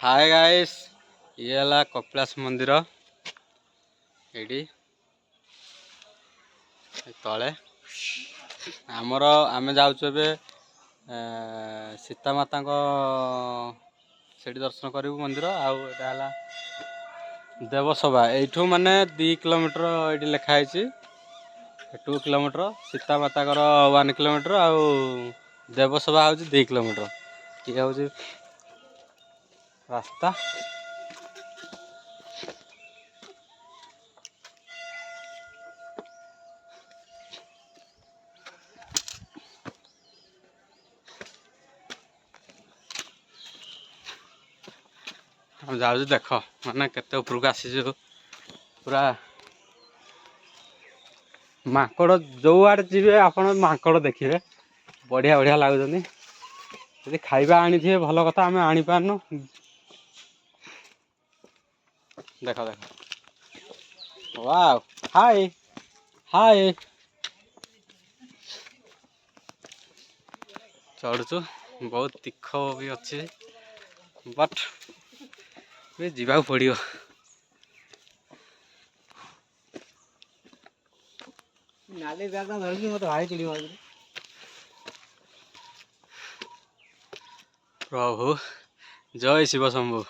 Hi guys ये है कपिलास मंदिर ये तले आमर आम जाऊे सीता माता से दर्शन करूँ मंदिर आउला देवसभा यू माने 2 किलोमीटर ये लिखाई 2 किलोमीटर सीता माता 1 किलोमीटर आउ देवसभा हूँ 2 किलोमीटर ये हूँ रास्ता। हम जाऊ देख माने केते उपरक आसी पूरा माकड़ जो आड़े जी आप माकड़ देखिए बढ़िया बढ़िया लगुच यदि खाइबा आनी थे भल कथा आम आनी पारनु देख देख वाओ हाय हाय चढ़ुचु बहुत तीख भी अच्छे बट जीवा पड़ो नाली बैग धरिकी मत भाई चिड़ी मार प्रभु जय शिव शंभु।